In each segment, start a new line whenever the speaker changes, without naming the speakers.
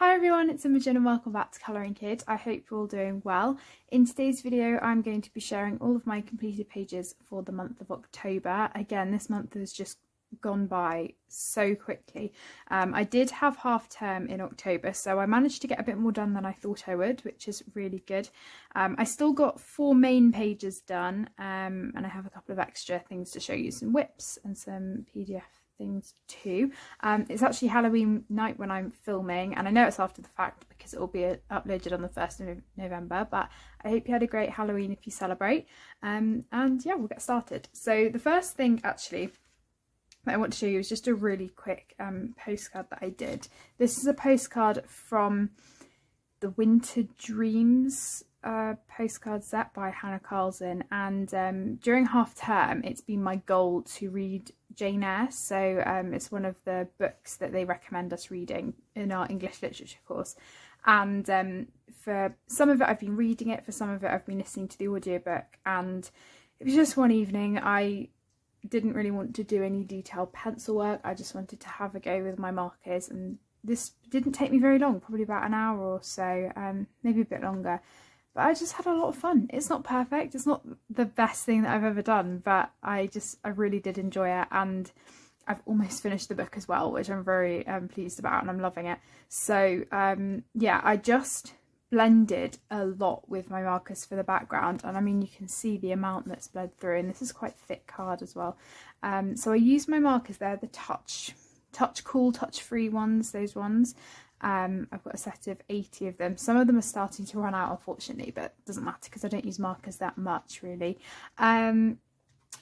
Hi everyone, it's Imogen and welcome back to Colouring Kid. I hope you're all doing well. In today's video I'm going to be sharing all of my completed pages for the month of October. Again, this month has just gone by so quickly. I did have half term in October, so I managed to get a bit more done than I thought I would, which is really good. I still got 4 main pages done, and I have a couple of extra things to show you, some whips and some PDF things too. It's actually Halloween night when I'm filming, and I know it's after the fact because it will be uploaded on the 1st of November, but I hope you had a great Halloween if you celebrate. And yeah, we'll get started. So the first thing actually that I want to show you is just a really quick postcard that I did. This is a postcard from the Winter Dreams postcard set by Hannah Carlson, and during half term it's been my goal to read Jane Eyre. So it's one of the books that they recommend us reading in our English literature course, and for some of it I've been reading it, for some of it I've been listening to the audiobook, and it was just one evening. I didn't really want to do any detailed pencil work, I just wanted to have a go with my markers, and this didn't take me very long, probably about an hour or so, maybe a bit longer. But I just had a lot of fun. It's not perfect, it's not the best thing that I've ever done, but I really did enjoy it, and I've almost finished the book as well, which I'm very pleased about, and I'm loving it. So yeah, I just blended a lot with my markers for the background, and I mean you can see the amount that's bled through, and this is quite thick card as well. So I used my markers there, the touch cool, touch free ones, those ones. I've got a set of 80 of them. Some of them are starting to run out, unfortunately, but it doesn't matter because I don't use markers that much really. And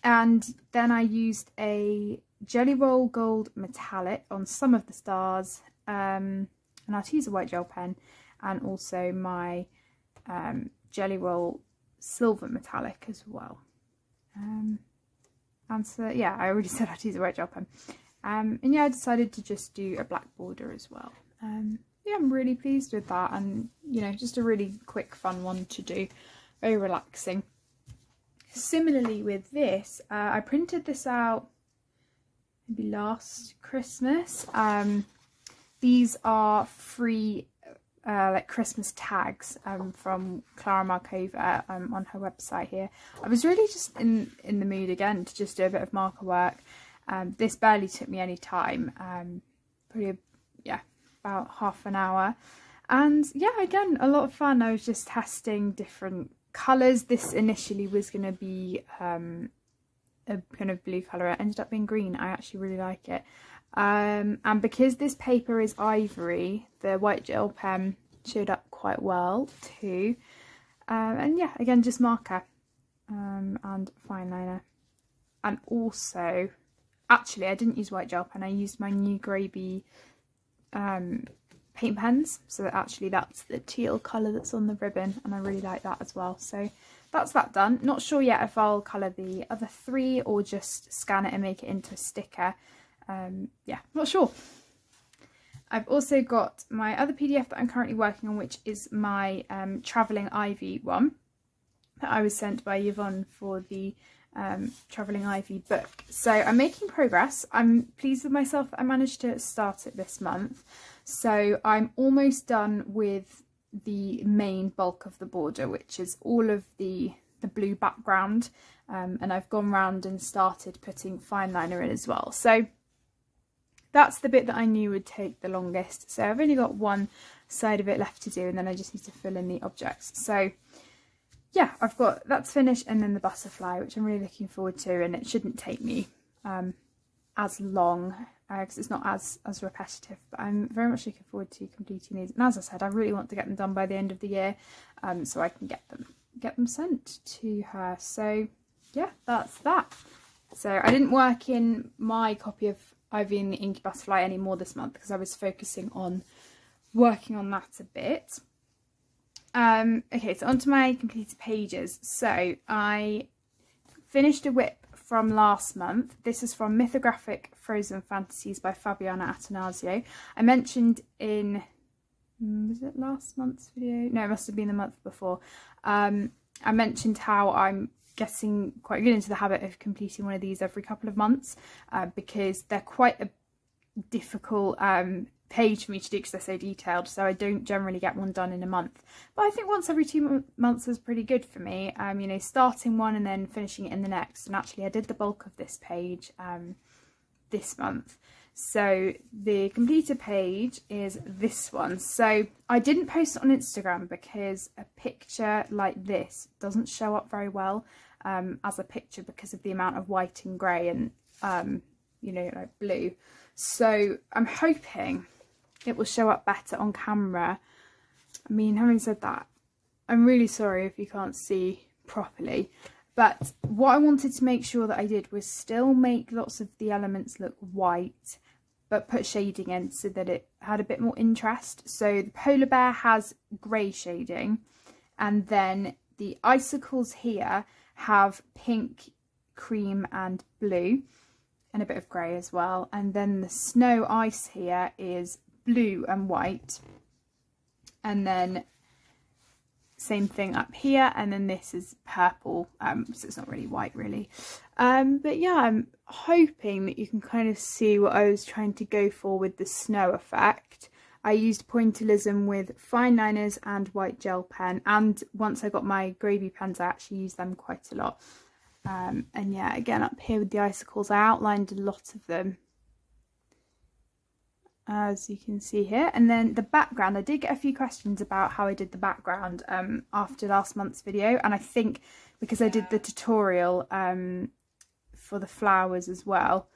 then I used a Jelly Roll Gold Metallic on some of the stars, an Arteza white gel pen, and also my Jelly Roll Silver Metallic as well. And so yeah, I already said Arteza white gel pen. And yeah, I decided to just do a black border as well. Yeah, I'm really pleased with that, and you know, just a really quick fun one to do, very relaxing. Similarly with this, I printed this out maybe last Christmas. These are free like Christmas tags from Clara Marcova on her website here. I was really just in the mood again to just do a bit of marker work. This barely took me any time, probably yeah, about half an hour, and yeah, again, a lot of fun. I was just testing different colours. This initially was going to be a kind of blue colour. It ended up being green. I actually really like it, and because this paper is ivory, the white gel pen showed up quite well too. And yeah, again, just marker and fine liner. And also, actually I didn't use white gel pen, I used my new Graby paint pens, so that actually that's the teal colour that's on the ribbon, and I really like that as well. So that's that done. Not sure yet if I'll colour the other 3 or just scan it and make it into a sticker. Yeah, not sure. I've also got my other PDF that I'm currently working on, which is my Travelling Ivy one that I was sent by Yvonne for the Travelling Ivy book. So I'm making progress. I'm pleased with myself that I managed to start it this month. So I'm almost done with the main bulk of the border, which is all of the blue background, and I've gone round and started putting fine liner in as well. So that's the bit that I knew would take the longest. So I've only got one side of it left to do, and then I just need to fill in the objects. So yeah, I've got that's finished, and then the butterfly, which I'm really looking forward to, and it shouldn't take me as long because it's not as repetitive, but I'm very much looking forward to completing these. And as I said, I really want to get them done by the end of the year, so I can get them sent to her. So yeah, that's that. So I didn't work in my copy of Ivy and the Inky Butterfly anymore this month because I was focusing on working on that a bit. Okay, so onto my completed pages. So I finished a whip from last month. This is from Mythographic Frozen Fantasies by Fabiana Attanasio. I mentioned in, was it last month's video? No, it must have been the month before. I mentioned how I'm getting quite good into the habit of completing one of these every couple of months because they're quite a difficult page for me to do because they're so detailed, so I don't generally get one done in a month. But I think once every 2 months is pretty good for me, you know, starting one and then finishing it in the next. And actually I did the bulk of this page this month. So the completed page is this one. So I didn't post it on Instagram because a picture like this doesn't show up very well as a picture because of the amount of white and grey and you know, like blue. So I'm hoping it will show up better on camera. I mean, having said that, I'm really sorry if you can't see properly. But what I wanted to make sure that I did was still make lots of the elements look white, but put shading in so that it had a bit more interest. So the polar bear has grey shading, and then the icicles here have pink, cream and blue, and a bit of grey as well. And then the snow ice here is blue and white, and then same thing up here, and then this is purple, so it's not really white really. But yeah, I'm hoping that you can kind of see what I was trying to go for with the snow effect. I used pointillism with fine liners and white gel pen, and once I got my gravy pens I actually used them quite a lot. And yeah, again up here with the icicles, I outlined a lot of them, as you can see here. And then the background, I did get a few questions about how I did the background after last month's video, and I think because I did the tutorial for the flowers as well,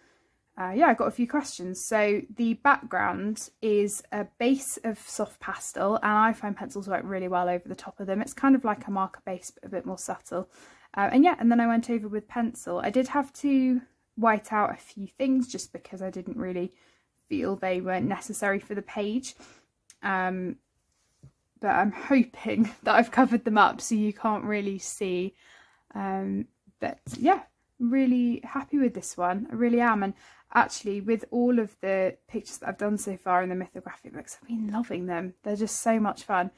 yeah, I got a few questions. So the background is a base of soft pastel, and I find pencils work really well over the top of them. It's kind of like a marker base but a bit more subtle. And yeah, and then I went over with pencil. I did have to white out a few things just because I didn't really feel they weren't necessary for the page, but I'm hoping that I've covered them up so you can't really see. But yeah, really happy with this one, I really am. And actually with all of the pictures that I've done so far in the mythographic books, I've been loving them. They're just so much fun.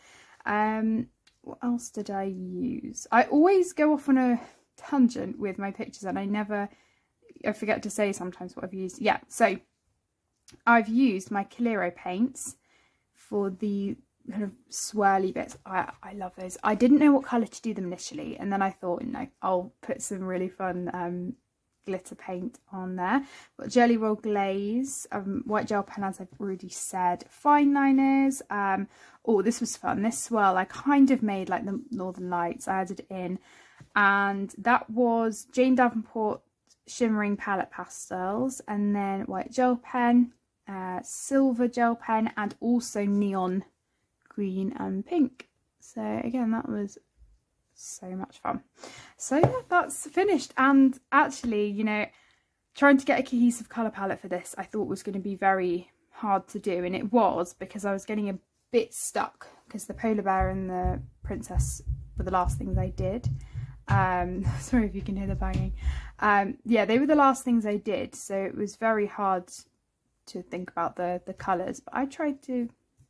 What else did I use? I always go off on a tangent with my pictures, and I forget to say sometimes what I've used. Yeah, so I've used my Clara paints for the kind of swirly bits. I love those. I didn't know what colour to do them initially, and then I thought, no, I'll put some really fun glitter paint on there. Got Jelly Roll Glaze, white gel pen as I've already said, fine liners. Oh, this was fun. This swirl I kind of made like the Northern Lights. I added in, and that was Jane Davenport shimmering palette pastels, and then white gel pen, silver gel pen, and also neon green and pink. So again, that was so much fun. So yeah, that's finished. And actually, you know, trying to get a cohesive colour palette for this I thought was going to be very hard to do, and it was, because I was getting a bit stuck because the polar bear and the princess were the last things I did. Sorry if you can hear the banging. Yeah, they were the last things I did, so it was very hard to think about the colours, but I tried to,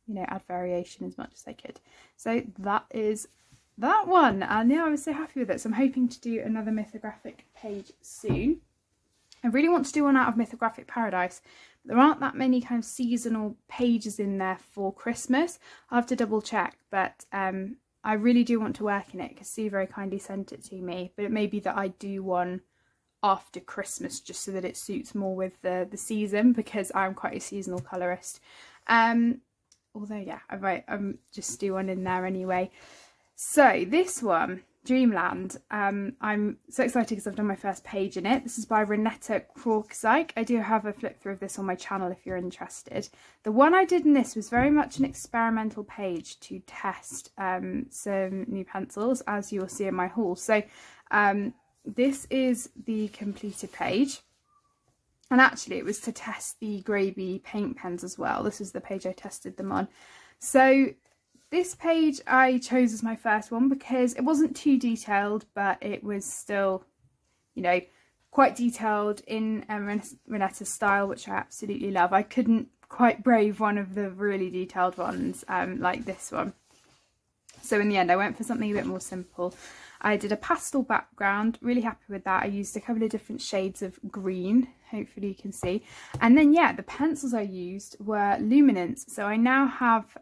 you know, add variation as much as I could. So that is that one, and yeah, I was so happy with it. So I'm hoping to do another mythographic page soon. I really want to do one out of Mythographic Paradise, but there aren't that many kind of seasonal pages in there for Christmas. I'll have to double check, but I really do want to work in it because Sue very kindly sent it to me. But it may be that I do one after Christmas just so that it suits more with the season, because I'm quite a seasonal colourist. Although yeah, I might just do one in there anyway. So this one, Dreamland, I'm so excited because I've done my first page in it. This is by Renetta Crawksyke. I do have a flip through of this on my channel if you're interested. The one I did in this was very much an experimental page to test some new pencils, as you'll see in my haul. So this is the completed page, and actually it was to test the Gravy paint pens as well. This is the page I tested them on. So this page I chose as my first one because it wasn't too detailed, but it was still, you know, quite detailed in Renetta's style, which I absolutely love. I couldn't quite brave one of the really detailed ones like this one. So in the end I went for something a bit more simple. I did a pastel background, really happy with that. I used a couple of different shades of green, hopefully you can see. And then yeah, the pencils I used were luminance. So I now have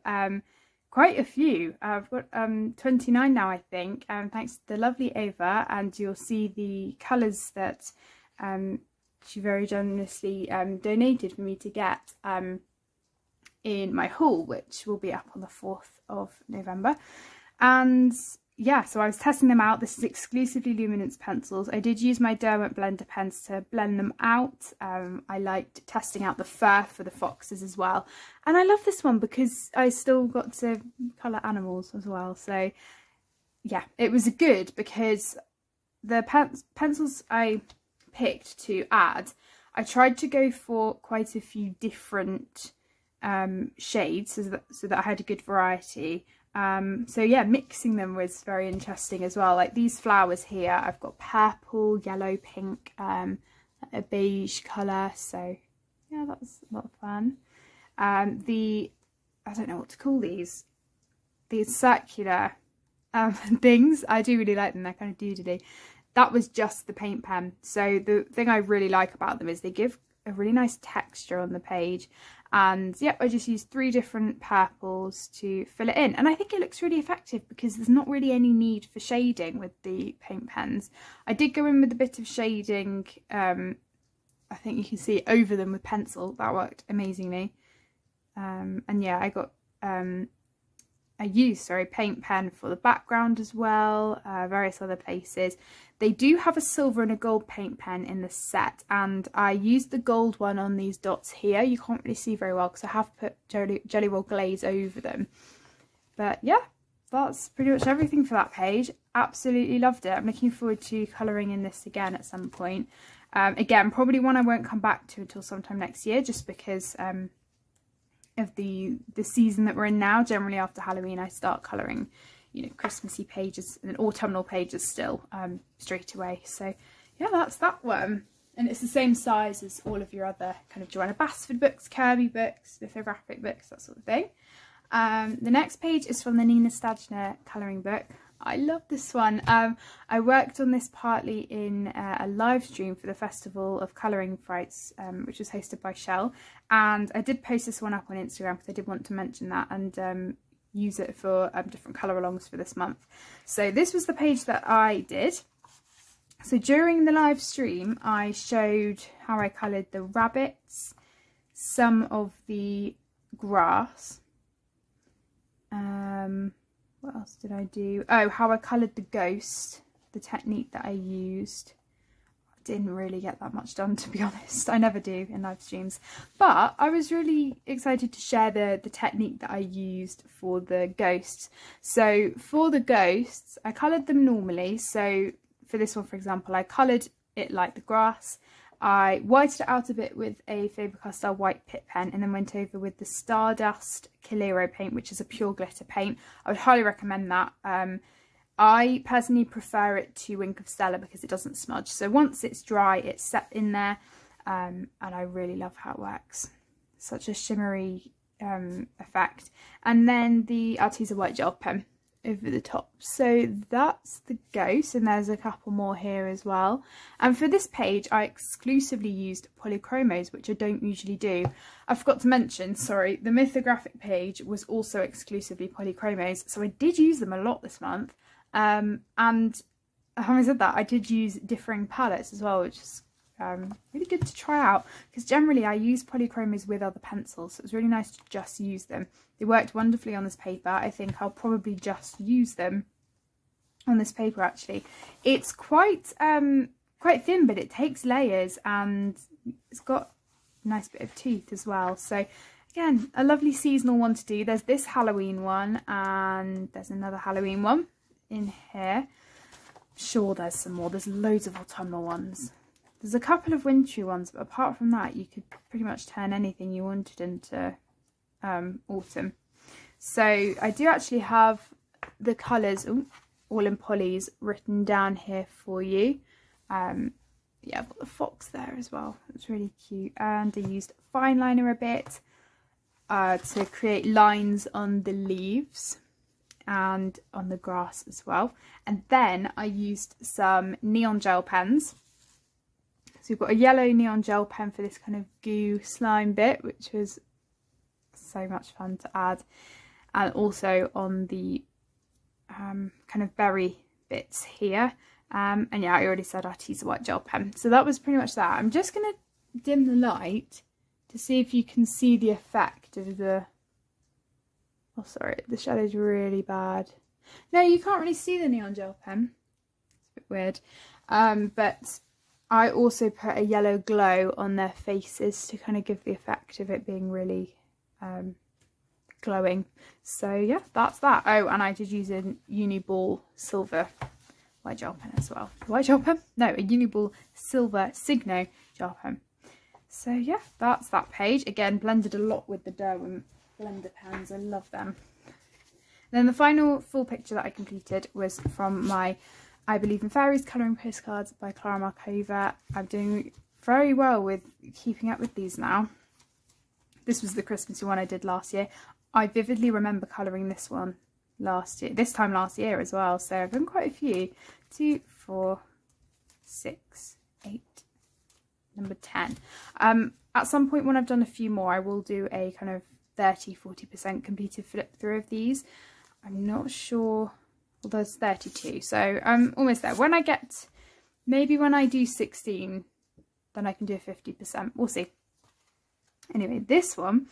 quite a few. I've got 29 now, I think, thanks to the lovely Ava, and you'll see the colours that she very generously donated for me to get in my haul, which will be up on the 4th of November. And yeah, so I was testing them out. This is exclusively luminance pencils. I did use my Derwent blender pens to blend them out. I liked testing out the fur for the foxes as well, and I love this one because I still got to colour animals as well. So yeah, it was good because the pencils I picked to add, I tried to go for quite a few different shades so that I had a good variety. So yeah, mixing them was very interesting as well. Like these flowers here, I've got purple, yellow, pink, a beige colour. So yeah, that was a lot of fun. I don't know what to call these circular things. I do really like them. They're kind of doodly. That was just the paint pen. So the thing I really like about them is they give a really nice texture on the page. And yep, I just used 3 different purples to fill it in. And I think it looks really effective because there's not really any need for shading with the paint pens. I did go in with a bit of shading, I think you can see over them with pencil. That worked amazingly. And yeah, I used paint pen for the background as well, various other places. They do have a silver and a gold paint pen in the set, and I used the gold one on these dots here. You can't really see very well because I have put Jelly Roll glaze over them. But yeah, that's pretty much everything for that page. Absolutely loved it. I'm looking forward to colouring in this again at some point. Again, probably one I won't come back to until sometime next year, just because of the season that we're in now. Generally after Halloween I start colouring, you know, Christmassy pages and autumnal pages still straight away. So yeah, that's that one, and it's the same size as all of your other kind of Joanna Basford books, Kirby books, lithographic books, that sort of thing. The next page is from the Nina Stagner colouring book. I love this one. I worked on this partly in a live stream for the Festival of Colouring Frights, which was hosted by Shell, and I did post this one up on Instagram because I did want to mention that and use it for different colour alongs for this month. So this was the page that I did. So during the live stream I showed how I coloured the rabbits, some of the grass, what else did I do? Oh, how I coloured the ghost, the technique that I used. I didn't really get that much done, to be honest. I never do in live streams. But I was really excited to share the technique that I used for the ghosts. So for the ghosts, I coloured them normally. So for this one, for example, I coloured it like the grass. I whited it out a bit with a Faber-Castell white pit pen and then went over with the Stardust Calero paint, which is a pure glitter paint. I would highly recommend that. I personally prefer it to Wink of Stella because it doesn't smudge. So once it's dry, it's set in there, and I really love how it works. Such a shimmery effect. And then the Arteza white gel pen over the top. So that's the ghost, and there's a couple more here as well. And for this page I exclusively used polychromos, which I don't usually do. I forgot to mention, sorry, the mythographic page was also exclusively polychromos, so I did use them a lot this month. And having said that, I did use differing palettes as well, which is really good to try out, because generally I use polychromos with other pencils, so it was really nice to just use them. They worked wonderfully on this paper. I think I'll probably just use them on this paper actually. It's quite thin, but it takes layers and it's got a nice bit of teeth as well. So again, a lovely seasonal one to do. There's this Halloween one and there's another Halloween one in here. I'm sure there's some more. There's loads of autumnal ones. There's a couple of wintry ones, but apart from that, you could pretty much turn anything you wanted into autumn. So I do actually have the colours all in polys written down here for you. Yeah, I've got the fox there as well. It's really cute. And I used fine liner a bit to create lines on the leaves. and on the grass as well. And then I used some neon gel pens. So we've got a yellow neon gel pen for this kind of goo slime bit, which was so much fun to add. And also on the kind of berry bits here. And yeah, I already said I'd use a white gel pen. So that was pretty much that. I'm just going to dim the light to see if you can see the effect of the... Oh, sorry, the shadow's really bad. No, you can't really see the neon gel pen. It's a bit weird. But I also put a yellow glow on their faces to kind of give the effect of it being really glowing. So yeah, that's that. Oh, and I did use a Uniball silver white gel pen as well. White gel pen? No, a Uniball silver Signo gel pen. So yeah, that's that page. Again, blended a lot with the Derwent blender pens. I love them. And then the final full picture that I completed was from my I Believe in Fairies colouring postcards by Clara Marcova. I'm doing very well with keeping up with these now. This was the Christmassy one I did last year. I vividly remember colouring this one this time last year as well. So I've done quite a few. 2, 4, 6, 8, number 10. At some point when I've done a few more, I will do a kind of 30-40% completed flip through of these. I'm not sure. Well, there's 32, so I'm almost there. When I get, maybe when I do 16, then I can do a 50%. We'll see. Anyway, this one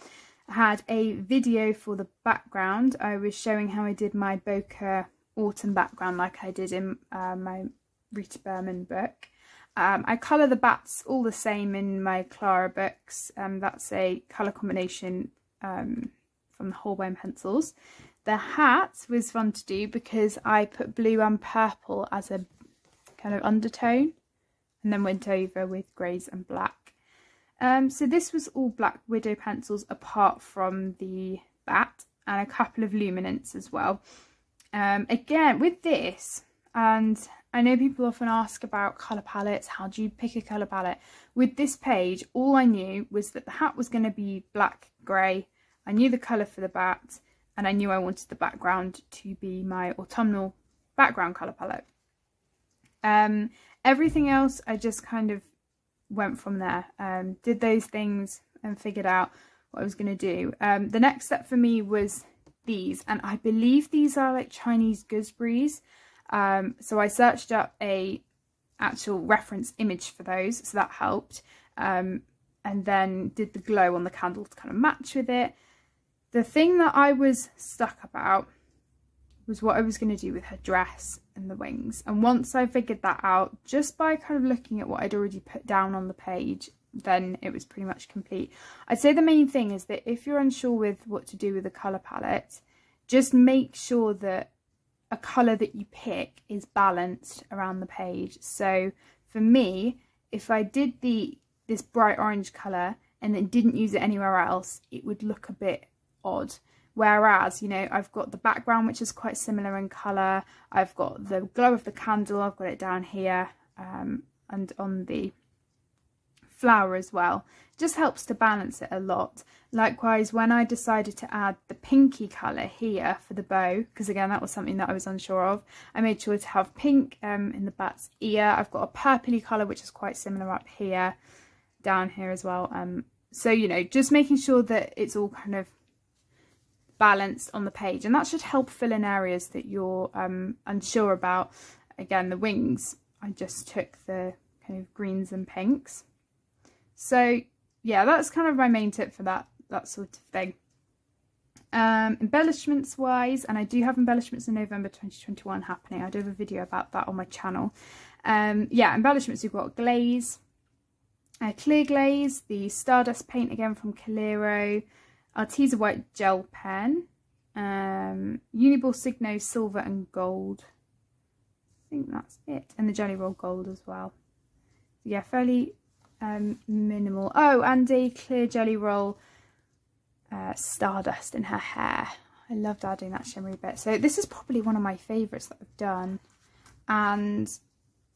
had a video for the background. I was showing how I did my bokeh autumn background like I did in my Rita Berman book. I colour the bats all the same in my Clara books. That's a colour combination from the Holbein pencils. The hat was fun to do because I put blue and purple as a kind of undertone and then went over with greys and black. So this was all Black Widow pencils apart from the bat and a couple of luminance as well. Again, with this, and I know people often ask about colour palettes, how do you pick a colour palette? With this page, all I knew was that the hat was going to be black, grey. I knew the colour for the bat, and I knew I wanted the background to be my autumnal background colour palette. Everything else, I just kind of went from there. Did those things and figured out what I was going to do. The next step for me was these, and I believe these are like Chinese gooseberries. So I searched up a actual reference image for those, so that helped. And then did the glow on the candle to kind of match with it. The thing that I was stuck about was what I was going to do with her dress and the wings. And once I figured that out, just by kind of looking at what I'd already put down on the page, then it was pretty much complete. I'd say the main thing is that if you're unsure with what to do with the colour palette, just make sure that a colour that you pick is balanced around the page. So for me, if I did this bright orange colour and then didn't use it anywhere else, it would look a bit odd. Whereas, you know, I've got the background which is quite similar in colour, I've got the glow of the candle, I've got it down here, and on the flower as well. Just helps to balance it a lot. Likewise, when I decided to add the pinky colour here for the bow, because again that was something that I was unsure of, I made sure to have pink in the bat's ear. I've got a purpley colour which is quite similar up here, down here as well. So, you know, just making sure that it's all kind of balanced on the page, and that should help fill in areas that you're unsure about. Again, the wings, I just took the kind of greens and pinks. So yeah, that's kind of my main tip for that sort of thing. Embellishments wise, and I do have embellishments in November 2021 happening. I do have a video about that on my channel. Yeah, embellishments, we've got glaze, clear glaze, the Stardust paint again from Calero, Arteza white gel pen, Uniball Signo silver and gold. I think that's it, and the Jelly Roll gold as well. Yeah, fairly minimal. Oh, and a clear Jelly Roll Stardust in her hair. I loved adding that shimmery bit. So this is probably one of my favourites that I've done. And,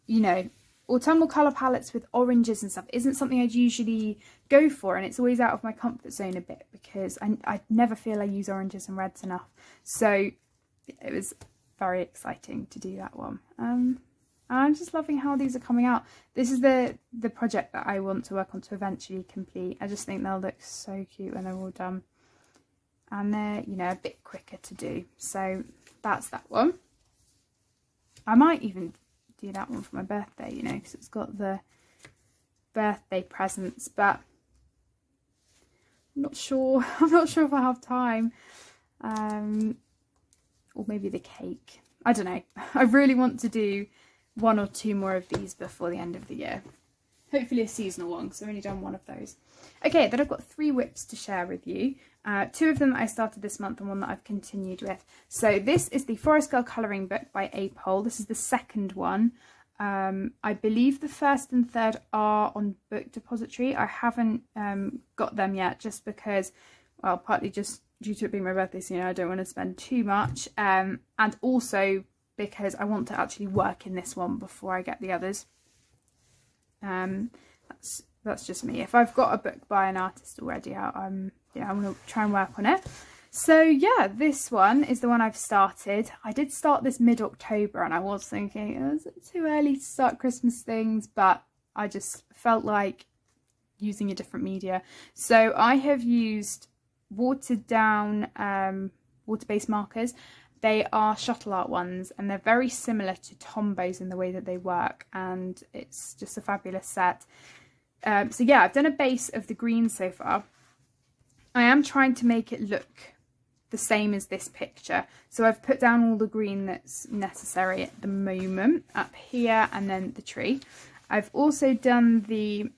you know, autumnal colour palettes with oranges and stuff isn't something I'd usually go for, and it's always out of my comfort zone a bit because I never feel I use oranges and reds enough. So it was very exciting to do that one. I'm just loving how these are coming out. This is the project that I want to work on to eventually complete. I just think they'll look so cute when they're all done. And they're, you know, a bit quicker to do. So that's that one. I might even do that one for my birthday, you know, because it's got the birthday presents, but I'm not sure. I'm not sure if I have time. Or maybe the cake. I don't know. I really want to do 1 or 2 more of these before the end of the year. Hopefully a seasonal one, because I've only done 1 of those. Okay, then I've got 3 whips to share with you. 2 of them that I started this month and 1 that I've continued with. So this is the Forest Girl colouring book by Apole. This is the second one. I believe the first and third are on Book Depository. I haven't got them yet, just because, well, partly just due to it being my birthday soon, I don't want to spend too much, and also because I want to actually work in this one before I get the others. That's just me. If I've got a book by an artist already, I'm going to try and work on it. So yeah, this one is the one I've started. I did start this mid-October, and I was thinking, is it too early to start Christmas things? But I just felt like using a different media. So I have used watered down water-based markers. They are shuttle art ones, and they're very similar to Tombows in the way that they work, and it's just a fabulous set. So yeah, I've done a base of the green so far. I am trying to make it look the same as this picture, so I've put down all the green that's necessary at the moment up here, and then the tree. I've also done the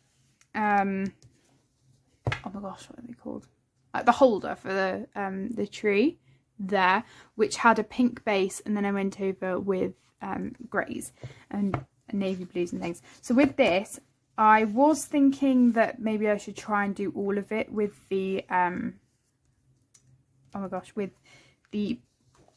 oh my gosh, what are they called? The holder for the tree there, which had a pink base, and then I went over with greys and navy blues and things. So with this, I was thinking that maybe I should try and do all of it with the oh my gosh, with the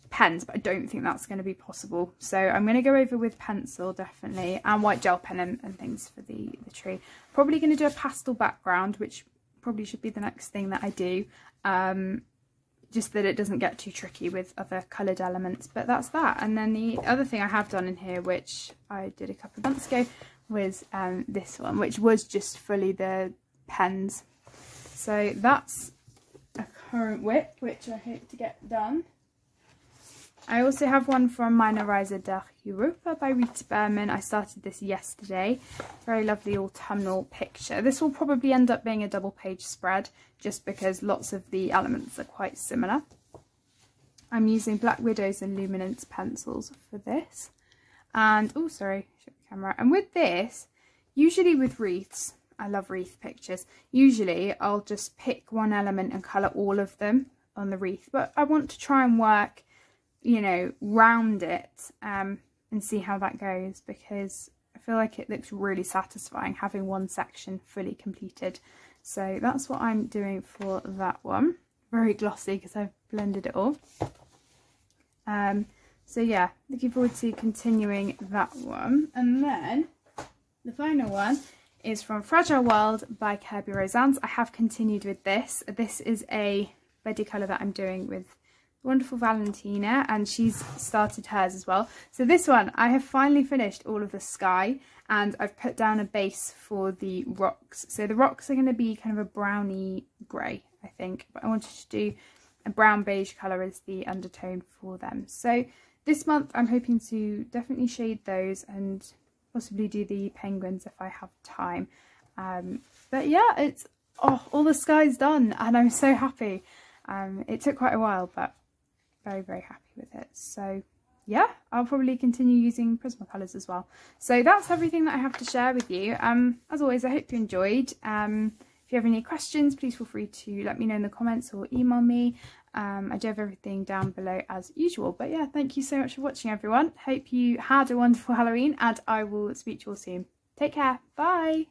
pens, but I don't think that's going to be possible. So I'm going to go over with pencil definitely, and white gel pen and things for the tree. Probably going to do a pastel background, which probably should be the next thing that I do, just that it doesn't get too tricky with other coloured elements. But that's that. And then the other thing I have done in here, which I did a couple of months ago, was this one, which was just fully the pens. So that's a current whip, which I hope to get done. I also have one from Minorizer Europa by Rita Berman. I started this yesterday. Very lovely autumnal picture. This will probably end up being a double page spread, just because lots of the elements are quite similar. I'm using Black Widows and Luminance pencils for this. And, oh sorry, show the camera. And with this, usually with wreaths, I love wreath pictures, usually I'll just pick one element and colour all of them on the wreath. But I want to try and work, you know, round it and see how that goes, because I feel like it looks really satisfying having one section fully completed. So that's what I'm doing for that one. Very glossy because I've blended it all. So yeah, looking forward to continuing that one. And then the final one is from Fragile World by Kirby Rosannes. I have continued with this. This is a Betty colour that I'm doing with wonderful Valentina, and she's started hers as well. So this one, I have finally finished all of the sky, and I've put down a base for the rocks. So the rocks are going to be kind of a browny grey, I think, but I wanted to do a brown beige colour as the undertone for them. So this month I'm hoping to definitely shade those and possibly do the penguins if I have time. But yeah, it's all the sky's done, and I'm so happy. It took quite a while, but very, very happy with it. So yeah, I'll probably continue using Prismacolors as well. So that's everything that I have to share with you. As always, I hope you enjoyed. If you have any questions, please feel free to let me know in the comments or email me. I do have everything down below as usual. But yeah, thank you so much for watching, everyone. Hope you had a wonderful Halloween, and I will speak to you all soon. Take care. Bye.